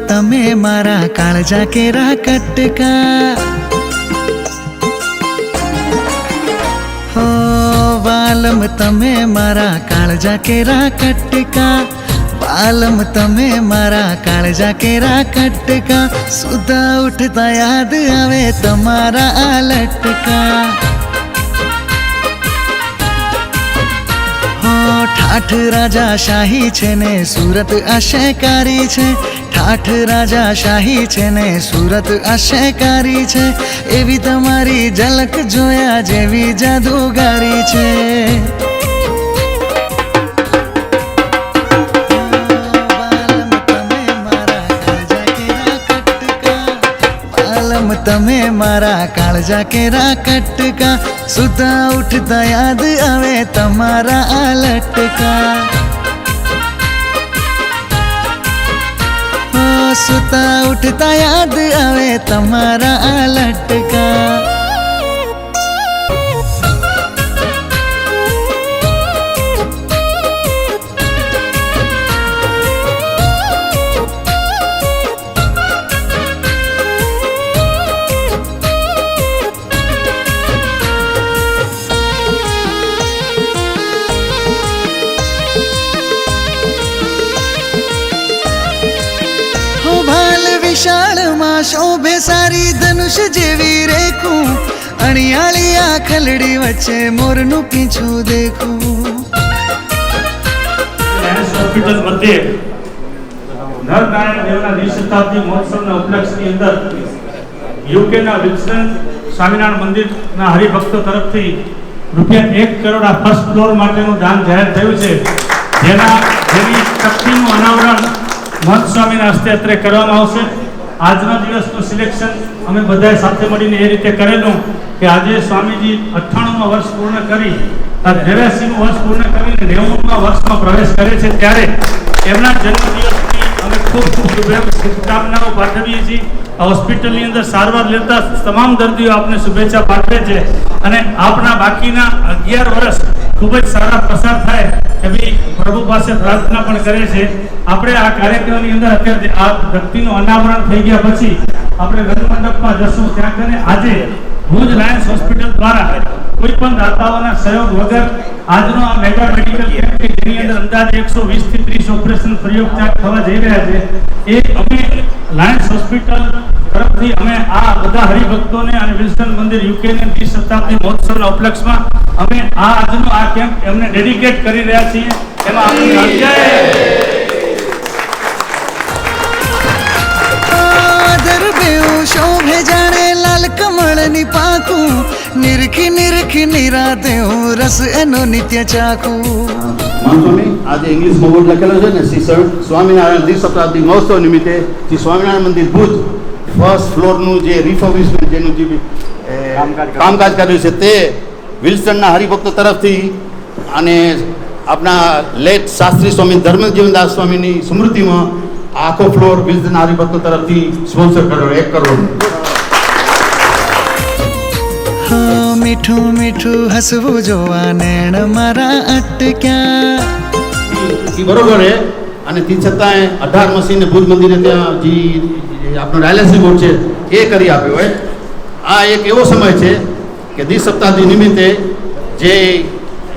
तमे मारा काळजा केरा कटका हो वालम तमे मारा काळजा केरा कटका वालम तमे मारा काळजा केरा कटका सुधा उठता याद आवे तमारा आ लटका ठाठ राजा शाही छे ने सूरत आशयकारी छे ठाठ राजा शाही छे ने सूरत आशयकारी छे एवी तमारी झलक जोया जेवी जादूगारी छे तमे मारा काळजा केरा कटका सुता उठता याद आवे तमारा आ लटका सुता उठता याद आवे तमारा आ लटका विशाल मां शोभे सारी धनुष जेवी रेखू अणियाळी आ खलड़ी वच्चे मोरनु पीछू देखू हॉस्पिटल मध्ये नरनारायण देवना द्विशताब्दी महोत्सवના ઉપલક્ષની અંદર યુકે ના વિલ્સન સ્વામિનારાયણ મંદિરના હરિભક્તો તરફથી રૂપિયા 1 કરોડ આ ફર્સ્ટ ફ્લોર માટેનું દાન જાહેર થયું છે જેની શક્તિનું અનાવરણ મહંત સ્વામીના હસ્તે અત્રે કરવામાં આવશે આજના દિવસનું સિલેક્શન અમે બધાએ સાથે મળીને એ રીતે કરેલું કે આજે સ્વામીજી 98મા વર્ષ પૂર્ણ કરી 83મું વર્ષ પૂર્ણ કરીને 90મા વર્ષમાં પ્રવેશ કરે છે ત્યારે એમના જન્મદિવસની અમે ખૂબ શુભકામનાઓ પાઠવીએ છીએ હોસ્પિટલની અંદર સારવાર લેતા તમામ દર્દીઓ આપને શુભેચ્છા પાઠવે છે અને આપના બાકીના 11 વર્ષ ખૂબ જ સારા પસાર થાય એવી પ્રભુ પાસે પ્રાર્થના પણ કરે છે આપણે આ કાર્યક્રમની અંદર અત્યારે આ વ્યક્તિનું અનાવરણ થઈ ગયા પછી આપણે રંગમંડપમાં જશું ત્યાં કરીને આજે ભુજ લાયન્સ હોસ્પિટલ દ્વારા કોઈ પણ દાતાઓના સહયોગ વગર આજનો આ મેગા મેડિકલ કેમ્પ કે જેની અંદર અંદાજે 120 થી 30 ઓપરેશન પ્રયોગ થવા જઈ રહ્યા છે એ અમે લાયન્સ હોસ્પિટલ તરફથી અમે આ બધા હરિભક્તોને અને વિલ્સન મંદિર યુકેના 20 શતાબ્દી મહોત્સવના ઉપલક્ષમાં અમે આ આજનો આ કેમ્પ એમને ડેડિકેટ કરી રહ્યા છીએ એમાં આપની જય शोभे जाने लाल कमल नी पाकू निरखी निरखी निराते हूँ रस एनो नित्य चाकू स्वामी आज इंग्लिश में बोर्ड लखेलो है ने श्री स्वामीनारायण द्विशताब्दी महोत्सव निमित्ते श्री स्वामीनारायण मंदिर भुज फर्स्ट फ्लोर नु जे रिफर्बिशमेंट जेनु जे कामकाज कर्યું છે તે વિલ્સનના હરિભક્તો તરફથી અને આપણા લેટ શાસ્ત્રી સ્વામી ધર્મજીવનદાસ સ્વામીની સ્મૃતિમાં આખો ફ્લોર વિલ્સન હરિભક્તો તરફથી સ્પોન્સર કર્યો 1 કરોડ મીઠું મીઠું હસવું જોવા નેણ મારા અટક્યા ઈ બરોબર છે અને તી છતાંય 18 મસીને ભુજ મંદિરે ત્યાં જી આપણો ડાયાલિસિસ બોર્ડ છે એ કરી આપ્યો હોય આ એક એવો સમય છે કે દ્વિશતાબ્દી નિમિત્તે જે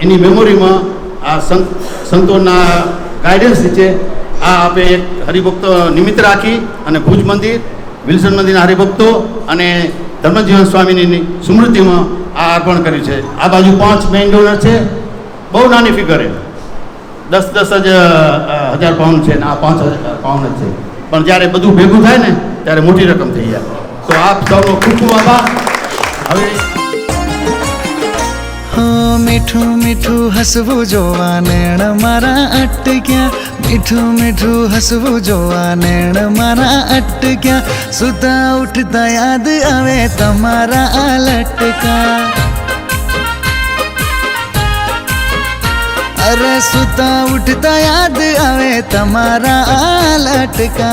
એની મેમોરીમાં આ સંતોના ગાઈડન્સ છે આ આપે એક હરિભક્તો નિમિત્ત રાખી અને ભુજ મંદિર વિલ્સન મંદિરના હરિભક્તો અને ધર્મજીવન સ્વામીની સ્મૃતિમાં આ અર્પણ કર્યું છે આ બાજુ 5 મેઇન ડોનર છે બહુ નાની ફિગર છે 10,000 પાઉન્ડ છે ને આ 5,000 પાઉન્ડ છે પણ જ્યારે બધું ભેગું થાય ને ત્યારે મોટી રકમ થઈ જાય તો આપ સૌનો ખૂબ ખૂબ આભાર હવે મીઠું મીઠું હસવું જોવા નેણ મારા અટક્યા મીઠું મીઠું હસવું જોવા નેણ મારા અટક્યા સુતા ઉઠતા યાદ આવે તમારા આ લટકા अरे सुता उठता याद आवे तमारा लटका।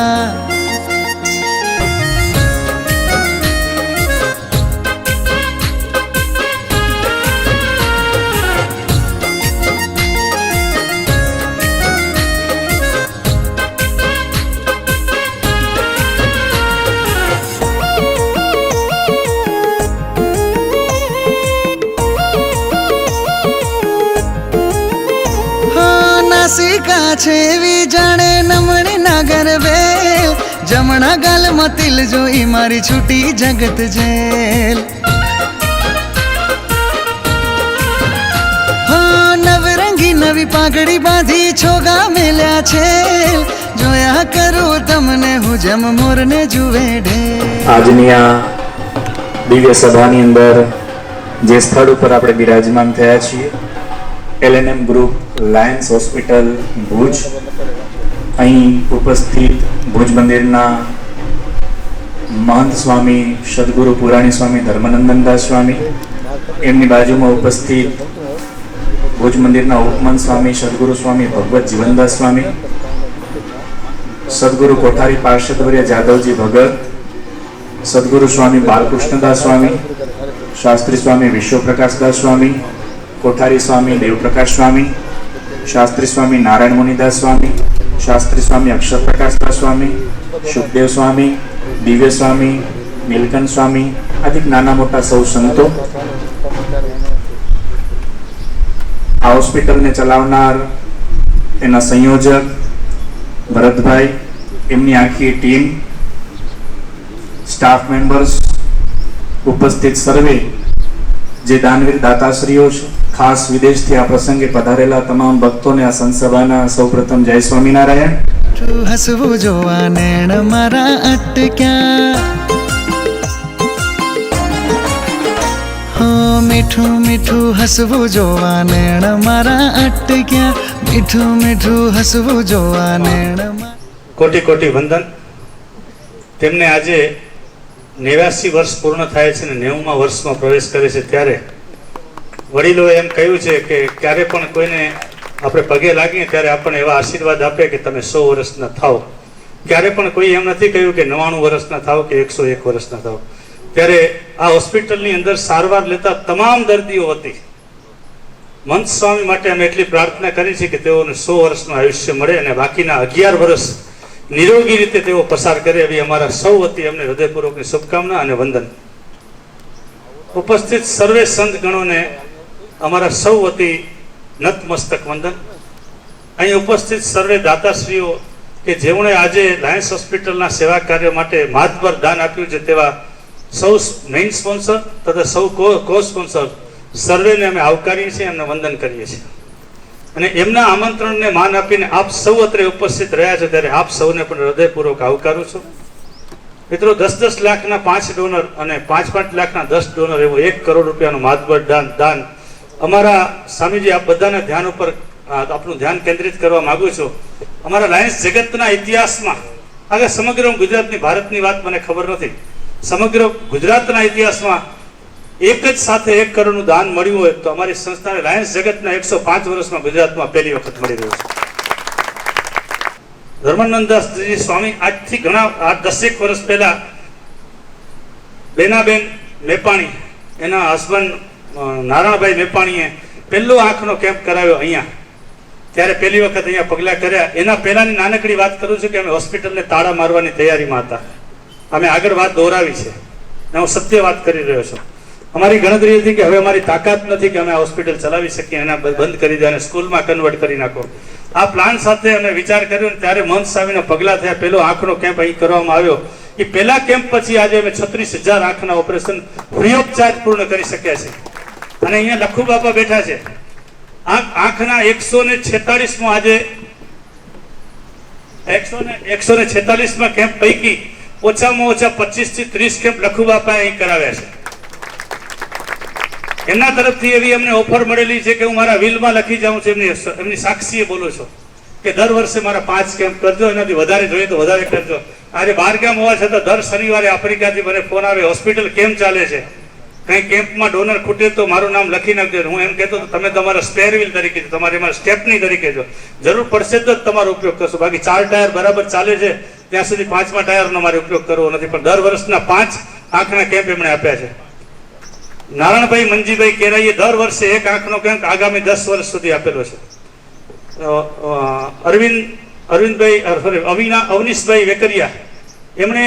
નાસિકા છે એવી જાણે નમણી ના ગરબે, જમણા ગાલમાં તિલ જોઈ મારી છૂટી જગત જેલ. નવરંગી નવી પાઘડી બાંધી છોગા મેલ્યા છે, જોયા કરું તમને હું જેમ મોરને જુએ ઢેલ. આજની આ દિવ્ય સભાની અંદર જે સ્થળ ઉપર આપણે બિરાજમાન થયા છીએ, LNM group Lions hospital Bhuj, અહીં ઉપસ્થિત ભુજ મંદિરના મહંત સ્વામી સદગુરુ પુરાણી સ્વામી ધર્મનંદનદાસ સ્વામી, એમની બાજુમાં ઉપસ્થિત ભુજ મંદિરના ઉપમંત સ્વામી સદગુરુ સ્વામી ભગવત જીવનદાસ સ્વામી, સદગુરુ કોઠારી પાર્ષદવર્ય જાદવજી ભગત, સદગુરુ સ્વામી બાલકૃષ્ણદાસ સ્વામી, શાસ્ત્રી સ્વામી વિશ્વપ્રકાશદાસ સ્વામી, કોઠારી સ્વામી દેવપ્રકાશ સ્વામી, શાસ્ત્રી સ્વામી નારાયણ મુનિદાસ સ્વામી, શાસ્ત્રી સ્વામી અક્ષરપ્રકાશદાસ સ્વામી, સુખદેવ સ્વામી, દિવ્ય સ્વામી, નીલકંઠ સ્વામી આદિ નાના મોટા સૌ સંતો, આ હોસ્પિટલને ચલાવનાર એના સંયોજક ભરતભાઈ, એમની આખી ટીમ, સ્ટાફ મેમ્બર્સ, ઉપસ્થિત સર્વે જે દાનવીર દાતાશ્રીઓ છે, ખાસ વિદેશથી આ પ્રસંગે પધારેલા તમામ ભક્તોને આ સંસભાના સૌપ્રથમ જય સ્વામિનારાયણ. હસવું જોવા નેણ મારા અટક્યા, મીઠું મીઠું હસવું જોવા નેણ મારા અટક્યા, મીઠું મીઠું હસવું જોવા નેણ. કોટી કોટી વંદન. તેમને આજે 89 વર્ષ પૂર્ણ થાય છે અને 90મા વર્ષમાં પ્રવેશ કરે છે, ત્યારે વડીલોએ એમ કહ્યું છે કે ક્યારે પણ કોઈને આપણે પગે લાગીએ ત્યારે આપણને એવા આશીર્વાદ આપે કે તમે 100 વર્ષના થાઓ. ક્યારે પણ કોઈ એમ નથી કહ્યું કે 99 વર્ષના થાઓ કે 101 વર્ષના થાઓ. ત્યારે આ હોસ્પિટલની અંદર સારવાર લેતા તમામ દર્દીઓ હતી મંત સ્વામી માટે અમે એટલી પ્રાર્થના કરી છે કે તેઓને 100 વર્ષનું આયુષ્ય મળે અને બાકીના 11 વર્ષ નિરોગી રીતે તેઓ પસાર કરે, એવી અમારા સૌ વતી અમને હૃદયપૂર્વકની શુભકામના અને વંદન. ઉપસ્થિત સર્વે સંત ગણોને અમારા સૌ વતી નતમસ્તક વંદન. અહીં ઉપસ્થિત સર્વે દાતાશ્રીઓ કે જેમણે આજે લાયન્સ હોસ્પિટલના સેવા કાર્ય માટે માતબર દાન આપ્યું છે, તેવા સૌ મેઇન સ્પોન્સર તથા સૌ કો સ્પોન્સર સર્વેને અમે આવકારીએ છીએ, એમને વંદન કરીએ છીએ અને એમના આમંત્રણને માન આપીને આપ સૌ અત્રે ઉપસ્થિત રહ્યા છો ત્યારે આપ સૌને પણ હૃદયપૂર્વક આવકારું છું. મિત્રો, 10-10 લાખના 5 ડોનર અને 5-5 લાખના 10 ડોનર એવું 1 કરોડ રૂપિયાનું માતબર દાન અમારા સ્વામીજી આપ બધાના ધ્યાન ઉપર આપનું ધ્યાન કેન્દ્રિત કરવા માંગુ છું. અમારા લાયન્સ જગતના ઇતિહાસમાં આગળ સમગ્ર ગુજરાતની ભારતની વાત મને ખબર નથી, સમગ્ર ગુજરાતના ઇતિહાસમાં એક જ સાથે 1 કરોડનું દાન મળ્યું હોય તો અમારી સંસ્થાને લાયન્સ જગતના 105 વર્ષમાં ગુજરાતમાં પહેલી વખત મળી રહ્યું છે. ધર્મનંદનદાસજી સ્વામી આજથી ઘણા 10 વર્ષ પહેલા બેનાબેન મેપાણી, એના હસબન્ડ નારાયણભાઈ મેપાણીએ પહેલો આંખનો કેમ્પ કરાવ્યો અહીંયા, ત્યારે પહેલી વખત અહીંયા પગલાં કર્યા. એના પહેલાની નાનકડી વાત કરું છું કે અમે હોસ્પિટલને તાળા મારવાની તૈયારીમાં હતા. અમે આગળ વાત દોહરાવી છે અને હું સત્ય વાત કરી રહ્યો છું. અમારી ગણતરી હતી કે હવે અમારી તાકાત નથી કે અમે આ હોસ્પિટલ ચલાવી શકીએ, એના બંધ કરી દો અને સ્કૂલમાં કન્વર્ટ કરી નાખો. આ પ્લાન સાથે અમે વિચાર કર્યો અને ત્યારે મહંત સ્વામીના પગલાં થયા. પહેલો આંખનો કેમ્પ અહીં કરવામાં આવ્યો. એ પહેલા કેમ્પ પછી આજે અમે 36,000 આંખના ઓપરેશન ફ્રી ઓફ ચાર્જ પૂર્ણ કરી શક્યા છે. અને અહીંયા લખુ બાપા બેઠા છે. આંખના 146માં આજે 146માં કેમ્પ પૈકી ઓછામાં ઓછા 25 થી 30 કેમ્પ લખુ બાપાએ અહીં કરાવ્યા છે. એમના તરફથી એવી અમને ઓફર મળેલી છે કે હું મારા વિલમાં લખી જાઉં છું, એમની સાક્ષીએ બોલું છું કે દર વર્ષે મારા 5 કેમ્પ કરજો, એનાથી વધારે જોઈએ તો વધારે કરજો. આજે 12 ગામ હોવા છતાં દર શનિવારે આફ્રિકાથી મને ફોન આવે, હોસ્પિટલ કેમ ચાલે છે, કઈ કેમ્પમાં ડોનર ખૂટે તો મારું નામ લખી નાખજો. હું એમ કહેતો તમે તમારા સ્પેર વ્હીલ તરીકે છો, તમારે મારા સ્ટેપની તરીકે છો, જરૂર પડશે તો જ તમારો ઉપયોગ કરશો. બાકી 4 ટાયર બરાબર ચાલે છે ત્યાં સુધી 5મા ટાયરનો મારે ઉપયોગ કરવો નથી. પણ દર વર્ષના 5 આંખના કેમ્પ એમણે આપ્યા છે. નારાયણભાઈ મંજીભાઈ કેરાઈએ દર વર્ષે 1 આંખનો કેમ્પ આગામી 10 વર્ષ સુધી આપેલો છે. અવનીશભાઈ વેકરિયા એમણે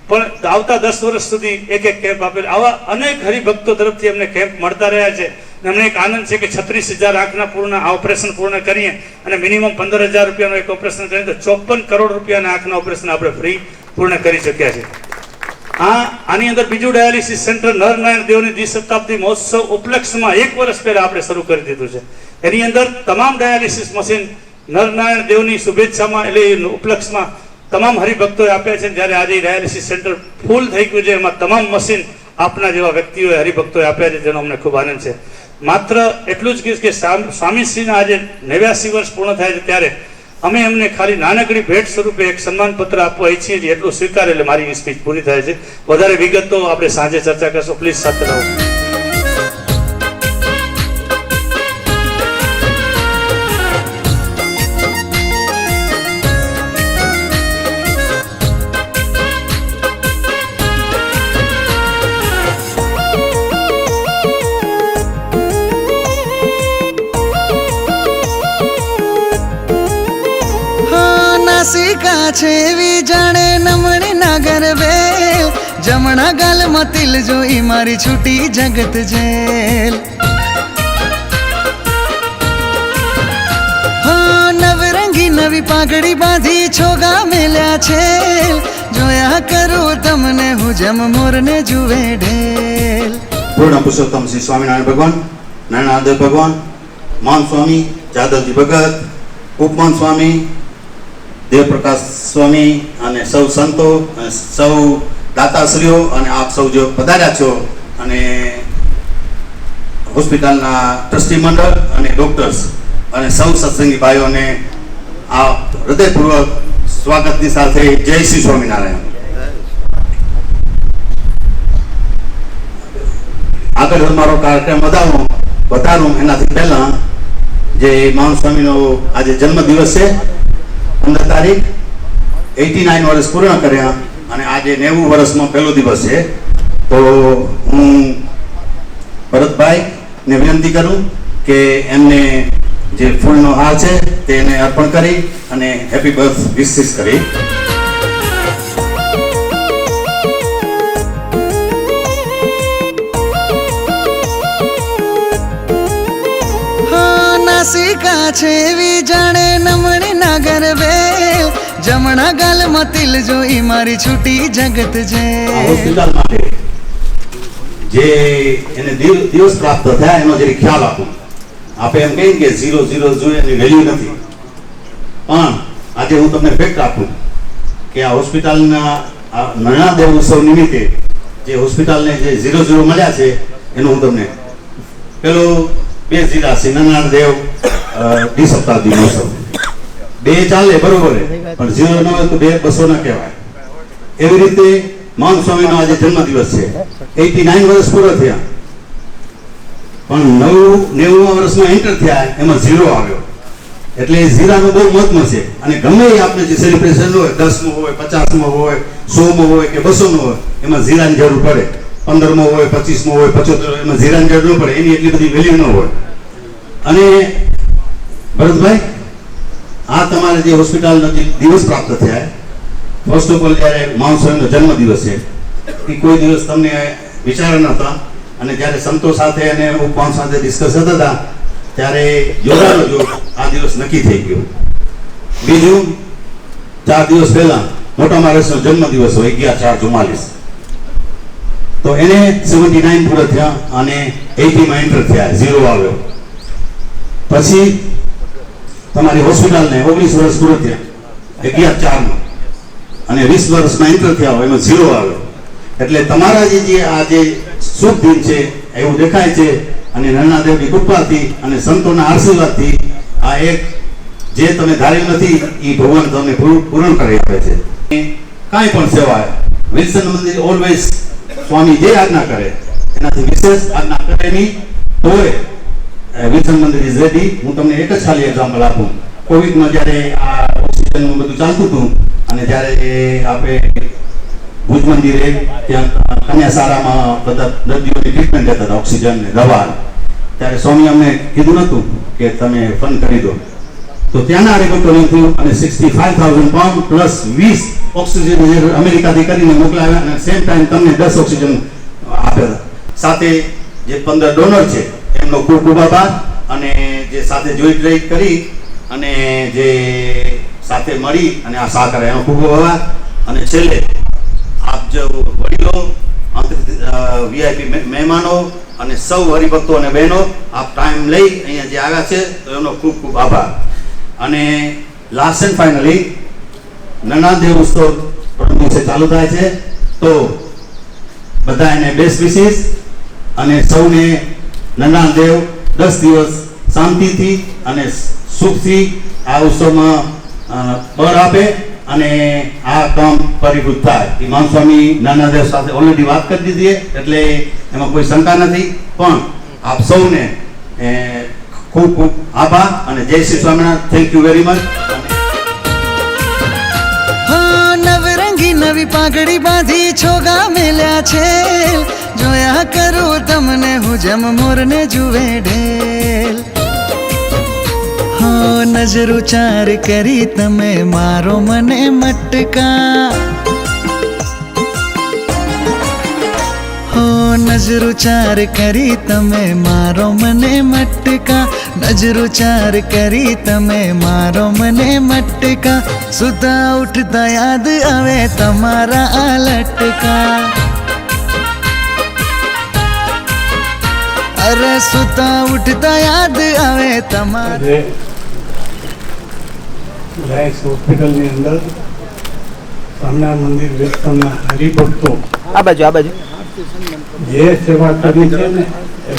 પણ આવતા 10 વર્ષ સુધી 1 કેમ્પ આપેલો. આવા અનેક હરિભક્તો તરફથી એમને કેમ્પ મળતા રહ્યા છે. અને અમને એક આનંદ છે કે 36,000 આંખના પૂર્ણ આ ઓપરેશન પૂર્ણ કરીએ અને મિનિમમ 15,000 રૂપિયાનું એક ઓપરેશન કરીએ તો 54 કરોડ રૂપિયાના આંખના ઓપરેશન આપણે ફ્રી પૂર્ણ કરી શક્યા છે. આની અંદર બીજું ડાયાલિસિસ સેન્ટર નરનારાયણ દેવની દ્વિશતાબ્દી મહોત્સવ ઉપલક્ષમાં 1 વર્ષ પહેલા આપણે શરૂ કરી દીધું છે. એની અંદર તમામ ડાયાલિસિસ મશીન નરનારાયણ દેવની શુભેચ્છામાં એટલે ઉપલક્ષમાં તમામ હરિભક્તોએ આપ્યા છે. જ્યારે આજે ડાયાલિસિસ સેન્ટર ફૂલ થઈ ગયું છે, એમાં તમામ મશીન આપના જેવા વ્યક્તિઓએ હરિભક્તોએ આપ્યા છે, જેનો અમને ખૂબ આનંદ છે. માત્ર એટલું જ કહીશ કે સ્વામીશ્રીના આજે 89 વર્ષ પૂર્ણ થાય છે, ત્યારે અમે એમને ખાલી નાનકડી ભેટ સ્વરૂપે એક સન્માન પત્ર આપવા ઈચ્છીએ છીએ. એટલું સ્વીકારે એટલે મારી સ્પીચ પૂરી થાય છે. વધારે વિગતો આપણે સાંજે ચર્ચા કરશો. પ્લીઝ સાથે રહો. નાસિકા છે એવી જાણે નમણી નાગર વેલ, જમણા ગાલમાં તિલ જોઈ મારી છૂટી જગત જેલ. હા, નવરંગી નવી પાઘડી બાંધી છોગા મેલ્યા છે, જોયા કરું તમને હું જમ મોરને જુએ ઢેલ. પૂર્ણ પુરુષોત્તમ શ્રી સ્વામિનારાયણ ભગવાન, નારાયણ ભગવાન, માન સ્વામી, જાદવજી ભગત, ઉપમાન સ્વામી, દેવપ્રકાશ સ્વામી અને સૌ સંતો, સૌ દાતાશ્રીઓ અને આપ સૌ જો પધાર્યા છો અને હોસ્પિટલના ટ્રસ્ટી મંડળ અને ડોક્ટર્સ અને સૌ સત્સંગી ભાઈઓને આ હૃદયપૂર્વક સ્વાગતની સાથે જય શ્રી સ્વામિનારાયણ. આગળ મારો કાર્યક્રમ વધારું એનાથી પહેલા જે મહાન સ્વામીનો આજે જન્મદિવસ છે, 15 તારીખ, 89 વર્ષ પૂર્ણ કર્યા અને આજે 90 વર્ષમાં પહેલો દિવસ છે. તો હું ભરતભાઈને વિનંતી કરું કે એમને જે ફૂલનો હાર છે તેને અર્પણ કરી અને હેપી બર્થ વિશિસ કરી. નાસિકા છે એવી જાણે નમણી નાગર વેલ, જમણા ગાલમાં તિલ જોઈ મારી છૂટી જગત જેલ. હોસ્પિટલ માટે જે એને દિવસ પ્રાપ્ત થયા એનો જે ખ્યાલ આપું. આપણે એમ કહીએ કે 0 જોઈએ એની વેલ્યુ નથી, પણ આજે હું તમને ફેક્ટ આપું કે આ હોસ્પિટલના નરનારાયણ દેવ ઉત્સવ નિમિત્તે જે હોસ્પિટલને જે 0 મળ્યા છે એનું હું તમને પેલો 2 0 છે નરનારાયણ દેવ દ્વિશતાબ્દી મહોત્સવ. 2 ચાલે બરોબર, પણ 0 ન હોય તો 2 200 ના કહેવાય. એવી રીતે મહાન સ્વામીનો આજે જન્મદિવસ છે. 89 વર્ષ પૂરા થયા, પણ 90 વર્ષમાં એન્ટર થયા એમાં 0 આવ્યો. એટલે 0નું બહુ મહત્વ છે. અને ગમે એ આપણે જે સેલિબ્રેશન હોય, 10મો હોય, 50મો હોય, 100મો હોય કે 200મો હોય, એમાં 0ની જરૂર પડે. 15મો હોય, 25મો હોય, 75 હોય, એમાં 0ની જરૂર ન પડે. એની એટલી બધી વેલ્યુ ન હોય. અને ભરતભાઈ, આ તમારે જે હોસ્પિટલનો જે દિવસ પ્રાપ્ત થયા, ફર્સ્ટ ઓફ ઓલ જ્યારે મહાન સ્વામીનો જન્મદિવસ છે એ કોઈ દિવસ તમને વિચાર નહોતા, અને જ્યારે સંતો સાથે અને ઉપવાન સાથે ડિસ્કસ થતા હતા ત્યારે યોગાનો જો આ દિવસ નક્કી થઈ ગયો. બીજું, 4 દિવસ પહેલા મોટા માણસનો જન્મદિવસ હોય 11/4/44, તો એને 79 પૂરા થયા અને 80માં એન્ટર થયા, 0 આવ્યો. પછી તમારી હોસ્પિટલને 19 વર્ષ પૂરા થયા 11/4માં અને 20 વર્ષમાં એન્ટર થયા હોય એમાં 0 આવ્યો. એટલે તમારા જે આ જે શુભ દિન છે એવું દેખાય છે. અને નરનારાયણ દેવની કૃપાથી અને સંતોના આશીર્વાદથી આ એક જે તમે ધાર્યું નથી એ ભગવાન તમને પૂર્ણ કરી આપે છે. કાંઈ પણ સેવા વિલ્સન મંદિર ઓલવેઝ સ્વામી જે આજ્ઞા કરે એનાથી વિશેષ આજ્ઞા કરે નહીં તોય વિલ્સન મંદિર ઇઝ રેડી. હું તમને એક જ ખાલી એક્ઝામ્પલ આપું. કોવિડમાં જ્યારે આ ઓક્સિજનનું બધું ચાલતું હતું અને જ્યારે આપણે ભુજ મંદિરે ત્યાં કન્યાશાળામાં બધા દર્દીઓની ટ્રીટમેન્ટ લેતા હતા, ઓક્સિજન ને દવા, ત્યારે સ્વામી અમને કીધું નતું કે તમે ફંડ કરી દો. તો ત્યાંના હરિભક્તોને થયું અને 65,000 પાઉન્ડ પ્લસ 20 ઓક્સિજન અમેરિકાથી કરીને મોકલાવ્યા અને સેમ ટાઈમ તમને 10 ઓક્સિજન આપ્યા. સાથે જે 15 ડોનર છે એમનો ખૂબ ખૂબ આભાર. અને જે સાથે જોઈન્ટ રહી કરી અને જે સાથે મળી અને આ સહકાર એનો ખૂબ ખૂબ આભાર. અને છેલ્લે આપ જો વડીલો, વીઆઈપી મહેમાનો અને સૌ હરિભક્તો અને બહેનો આપ ટાઈમ લઈ અહીંયા જે આવ્યા છે તો એનો ખૂબ ખૂબ આભાર. અને લાસ્ટ એન્ડ ફાઇનલી નનાદેવ ઉત્સવ પ્રથમ દિવસે ચાલુ થાય છે, તો બધા એને બેસ્ટ વિશેષ અને સૌને નનાદેવ 10 દિવસ શાંતિથી અને સુખથી આ ઉત્સવમાં બળ આપે અને આ કામ પરિપૂર્ણ થાય. ઇમામ સ્વામી નાનાદેવ સાથે ઓલરેડી વાત કરી દીધી એટલે એમાં કોઈ શંકા નથી. પણ આપ સૌને ખૂબ ખૂબ આભાર અને જય Shri Swaminarayan. Thank you very much. નવરંગી નવી પાઘડી બાંધી છોગા મેલ્યા છે, જોયા કરું તમને હું જેમ મોરને જુએ ઢેલ. નજરો ચાર કરી તમે મારો મને મટકા, નજરો ચાર કરી તમે મારો મને મટકા, નજરો ચાર કરી તમે મારો મને મટકા, સુતા ઉઠતા યાદ આવે તમારા આ લટકા. અરે સુતા ઉઠતા યાદ આવે તમારે. લાયન્સ હોસ્પિટલની અંદર સ્વામિનારાયણ મંદિર વિસ્તારના હરિભક્તો આ બાજુ જે સેવા કરી છે ને એ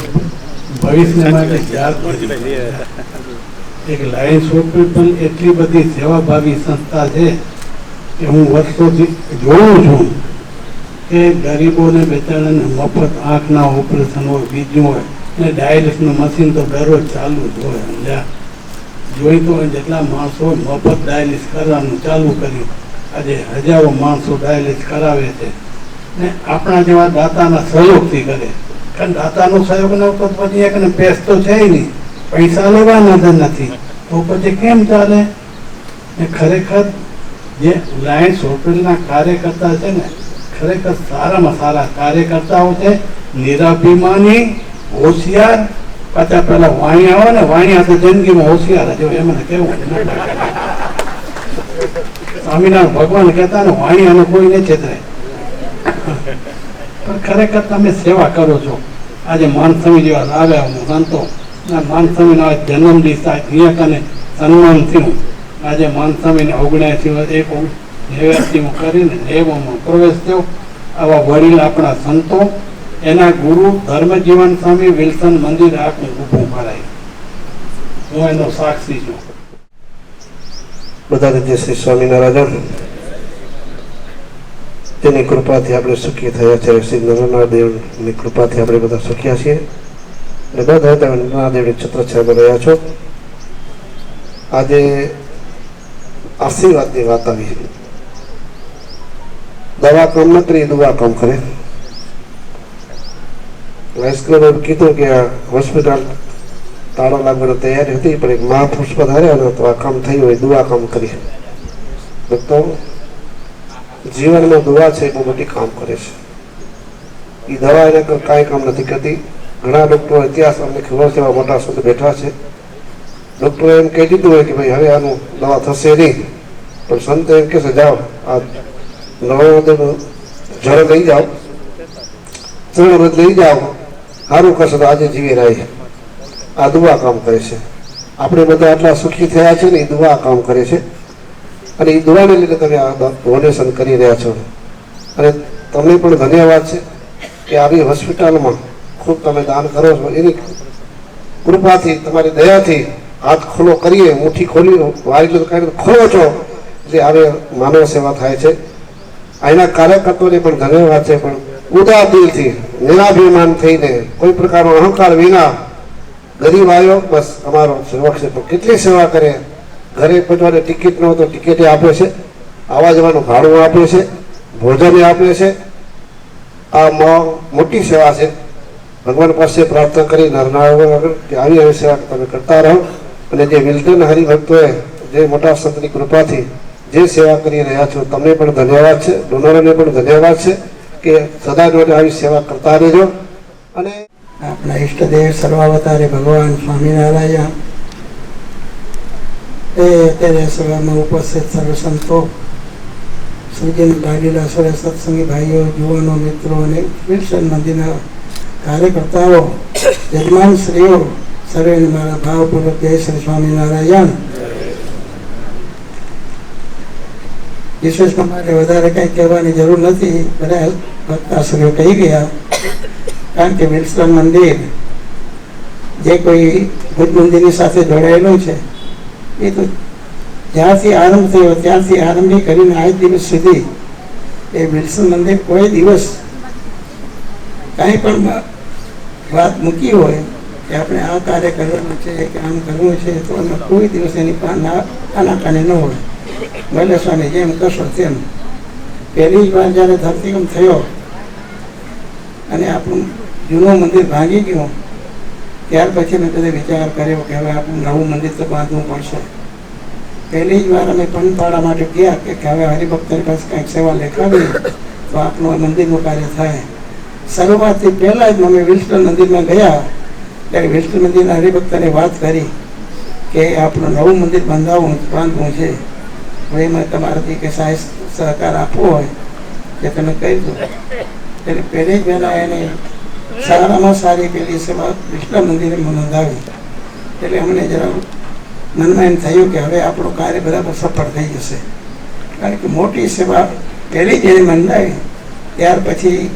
ભવિષ્ય માટે યાદ કરી. એક લાયન્સ હોસ્પિટલ એટલી બધી સેવાભાવી સંસ્થા છે કે હું વર્ષોથી જોઉં છું કે ગરીબોને બેચારાને મફત આંખના ઓપરેશન હોય, બીજું હોય ને ડાયાલિસિસનું મશીન તો દરરોજ ચાલુ જ હોય. સમજ્યા? જોઈ તો જેટલા માણસો મફત ડાયાલિસિસ કરવાનું ચાલુ કર્યું, આજે હજારો માણસો ડાયાલિસિસ કરાવે છે ને આપણા જેવા દાતાના સહયોગથી કરે. કારણ દાતાનો સહયોગ ન તો પછી એકને પેસ તો છે નહીં, પૈસા લેવાના જ નથી, તો પછી કેમ ચાલે? ને ખરેખર જે લાયન્સ હોસ્પિટલના કાર્યકર્તા છે ને ખરેખર સારામાં સારા કાર્યકર્તાઓ છે, નિરાભિમાની, હોશિયાર. પાછા પેલા વાણિયા હોય ને, વાણિયા તો જિંદગીમાં હોશિયાર જ હોય. એમને કેવું સ્વામિનારાયણ ભગવાન કહેતા ને વાણિયાને કોઈ નહીં છેતરે. પણ ખરેખર તમે સેવા કરો છો. આજે માનસમી જેવા આવ્યા સંતો, માનસમીનો જન્મ દિવસ અહીંયા કને સન્માન થયું. આજે માનસમીને 79 કરીને 90માં પ્રવેશ થયો. આવા વડીલ આપણા સંતો, એના ગુરુ ધર્મજીવન સ્વામી વિલ્સન મંદિર આખું ઊભું કરાય. હું એનો સાક્ષી છું. બધાને જય શ્રી સ્વામિનારાયણ. તેની કૃપાથી આપણે સુખી થયા છે. શ્રી નરનાદેવની કૃપાથી આપણે બધા સુખ્યા છીએ અને બધા નરનાદેવની છત્રછાયામાં રહ્યા છો. આજે આશીર્વાદની વાત આવી. દવા કામ ન કરી, દુઆ કામ કરે. વાઇસકરે કીધું કે આ હોસ્પિટલ તાળો લાગવાની તૈયારી હતી, પણ એક મહાપુરુષ પધાર્યા તો આ કામ થયું હોય, દુઆ કામ કરી. તો જીવનમાં દુઆ છે એ બહુ મોટી કામ કરે છે. એ દવા એને કાંઈ કામ નથી કરતી. ઘણા ડૉક્ટરો ઇતિહાસ અમને ખબર છે, એવા મોટા સંત બેઠા છે, ડૉક્ટરો એમ કહી દીધું હોય કે ભાઈ હવે આનું દવા થશે નહીં, પણ સંત એમ કહેશે જાઓ આ નવાદેવનું જળ લઈ જાઓ, ચૂર્ણ લઈ જાઓ, સારું કરશે તો આજે જીવી રહી. આ દુઆ કામ કરે છે. આપણે બધા આટલા સુખી થયા છે ને એ દુઆ કામ કરે છે. અને એ દુઆને લીધે તમે આ ડોનેશન કરી રહ્યા છો. અને તમને પણ ધન્યવાદ છે કે આવી હોસ્પિટલમાં ખૂબ તમે દાન કરો છો. એની કૃપાથી, તમારી દયાથી હાથ ખુલ્લો કરીએ, મુઠ્ઠી ખોલી વારી ખોલો છો એટલે આવે માનવ સેવા થાય છે. અહીંના કાર્યકર્તાઓને પણ ધન્યવાદ છે. પણ ઉદાર દિલથી, નિરાભિમાન થઈને, કોઈ પ્રકારનો અહંકાર વિના ગરીબ આવ્યો બસ અમારો સેવક છે. પણ કેટલી સેવા કરે. ઘરે પહોંચવાની ટિકિટ ન હોય તો ટિકિટે આપે છે, આવવા જવાનું ભાડું આપે છે, ભોજન આપે છે. આ મોટી સેવા છે. ભગવાન પાસે પ્રાર્થના કરી નરનારાયણ કે આવી આવી સેવા તમે કરતા રહો. અને જે વિલ્સન હરિભક્તોએ જે મોટા સંતની કૃપાથી જે સેવા કરી રહ્યા છો તમને પણ ધન્યવાદ છે, ડોનરોને પણ ધન્યવાદ છે કે સદા માટે આવી સેવા કરતા રહેજો. અને આપણા ઈષ્ટદેવ સર્વાવતારી ભગવાન સ્વામિનારાયણ એ અત્યારે સભામાં ઉપસ્થિત સર્વ સંતો, સુજન લાડીલા સર્વ સત્સંગી ભાઈઓ, યુવાનો, મિત્રો અને વિલ્સન મંદિરના કાર્યકર્તાઓ, યજમાન શ્રીઓ, સર્વેને મારા ભાવપૂર્વક જય શ્રી સ્વામિનારાયણ. વિશેષમાં મારે વધારે કંઈ કહેવાની જરૂર નથી, બધા ભક્તાશ્રીઓ કહી ગયા. કારણ કે વિલ્સન મંદિર જે કોઈ ભુજ મંદિરની સાથે જોડાયેલું છે એ તો જ્યારથી આરંભ થયો ત્યારથી આરંભી કરીને આજ દિવસ સુધી એ વિલ્સન મંદિર કોઈ દિવસ કાંઈ પણ વાત મૂકી હોય કે આપણે આ કાર્ય કરવાનું છે કે આમ કરવું છે તો અમે કોઈ દિવસ એની આનાકાની ન હોય. ભલે સ્વામી જેમ કરશો તેમ. પહેલી જ વાર જ્યારે ધરતીકંપ થયો અને આપણું જૂનું મંદિર ભાંગી ગયું ત્યાર પછી મેં બધે વિચાર કર્યો કે હવે આપણું નવું મંદિર તો બાંધવું પડશે. પહેલી જ વાર અમે પણપાડા માટે ગયા કે હવે હરિભક્તની પાસે કંઈક સેવા લેખાવીએ તો આપણું મંદિરનું કાર્ય થાય. શરૂઆતથી પહેલાં જ અમે વિલ્સન મંદિરમાં ગયા ત્યારે વિલ્સન મંદિરના હરિભક્તને વાત કરી કે આપણું નવું મંદિર બાંધવું છે. હવે એમાં તમારાથી કે સહકાર આપવો હોય કે તમે કહી દો. એટલે પહેલી જ પહેલાં એને સારામાં સારી પેલી સેવા વિષ્ણુ મંદિરે નોંધાવી. એટલે અમને જરા મનમાં એમ થયું કે હવે આપણું કાર્ય બરાબર સફળ થઈ જશે. કારણ કે મોટી સેવા પહેલી જેને નોંધાવી ત્યાર પછી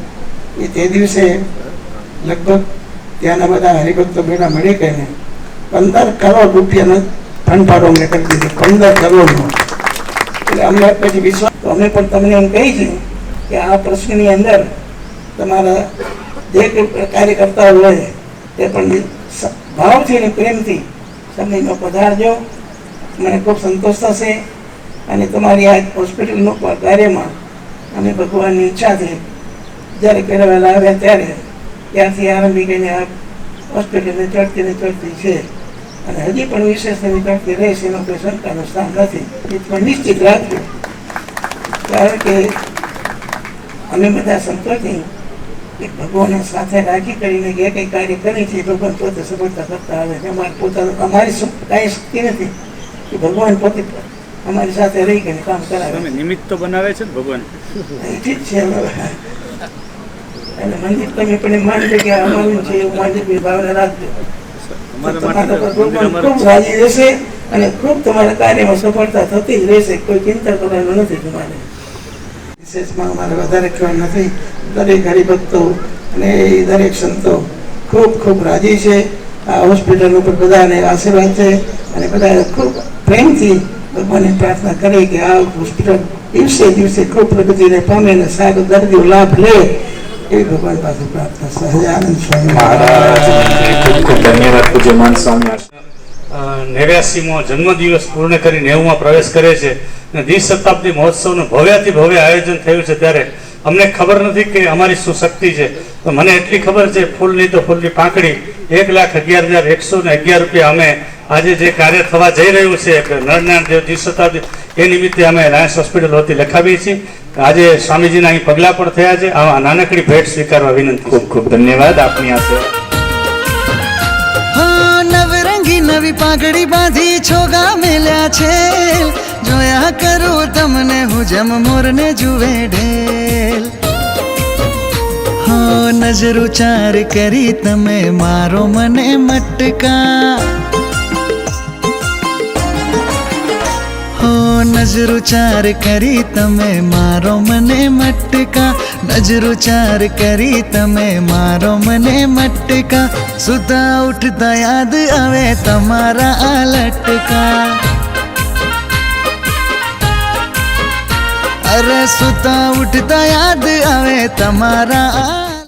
એ તે દિવસે લગભગ ત્યાંના બધા હરિભક્તો ભેગા મળી ગઈને 15 કરોડ રૂપિયાનો ફંડ અમને કરી દીધી. 15 કરોડનો. એટલે અમને પછી વિશ્વાસ તો અમે પણ તમને એમ કહી છે કે આ પ્રશ્નની અંદર તમારા જે કાર્ય કરતા હોય તે પણ ભાવથી અને પ્રેમથી સમયમાં પધારજો. મને ખૂબ સંતોષ થશે અને તમારી આ હોસ્પિટલનું કાર્યમાં અમે ભગવાનની ઈચ્છાથી જ્યારે કરાવેલા આવ્યા ત્યારથી આરંભી કરીને આ હોસ્પિટલને ચડતી છે અને હજી પણ વિશેષ ચડતી રહેશે એમાં કોઈ શંકાનું સ્થાન નથી. એ પણ નિશ્ચિત રાખજો. કારણ કે અમે બધા સંતોષી કે ભગવાનને સાથે રાખી કરીને જે કંઈ કાર્ય કરે છે ભગવાન પોતે સફળતા કરતા આવે છે. અમારી કાંઈ શક્તિ નથી કે ભગવાન પોતે અમારી સાથે રહી ગઈને કામ કરાવે. નિમિત્ત તો બનાવે છે ને ભગવાન. ઠીક છે. અને મંદિર તમે પણ માનજો કે અમારું છે એવું મંદિરની ભાવના રાખજો. ખૂબ રાજી રહેશે અને ખૂબ તમારા કાર્યમાં સફળતા થતી જ રહેશે. કોઈ ચિંતા કરવાનું નથી તમારે. વિશેષમાં અમારે વધારે કહેવાનું નથી. દરેક હરિભક્તો અને દરેક સંતો ખૂબ ખૂબ રાજી છે. આ હોસ્પિટલ ઉપર બધાને આશીર્વાદ છે અને બધા ખૂબ પ્રેમથી ભગવાનની પ્રાર્થના કરી કે આ હોસ્પિટલ દિવસે દિવસે ખૂબ પ્રગતિને પામે અને સારો દર્દીઓ લાભ લે એવી ભગવાન પાસે પ્રાર્થના. સહજાનંદ સ્વામી મહારાજ ખૂબ ખૂબ ધન્યવાદ પૂજ્યમાન સ્વામી. 89મો જન્મદિવસ પૂર્ણ કરી 90માં પ્રવેશ કરે છે અને દ્વિશતાબ્દી મહોત્સવનું ભવ્યાથી ભવ્ય આયોજન થયું છે ત્યારે અમને ખબર નથી કે અમારી શું શક્તિ છે. તો મને એટલી ખબર છે ફૂલની તો ફૂલની પાંખડી 1,11,111 રૂપિયા અમે આજે જે કાર્ય થવા જઈ રહ્યું છે નરનારાયણ દેવ દ્વિશતાબ્દી એ નિમિત્તે અમે લાયન્સ હોસ્પિટલ વતી લખાવીએ છીએ. આજે સ્વામીજીના અહીં પગલાં પણ થયા છે. આ નાનકડી ભેટ સ્વીકારવા વિનંતી. ખૂબ ખૂબ ધન્યવાદ આપની આ સેવા. નવરંગી નવી પાઘડી બાંધી છોગા મેલ્યા છે. જોયા કરું તમને હું જેમ મોરને જુએ ઢેલ. હો નજરો ચાર કરી તમે મારો મને મટકા. હો નજરો ચાર કરી તમે મારો મને મટકા. નજરો ચાર કરી તમે મારો મને મટકા. સુતા ઉઠતા યાદ આવે તમારા આ લટકા. અરે સુતા ઉઠતા યાદ આવે તમારા આ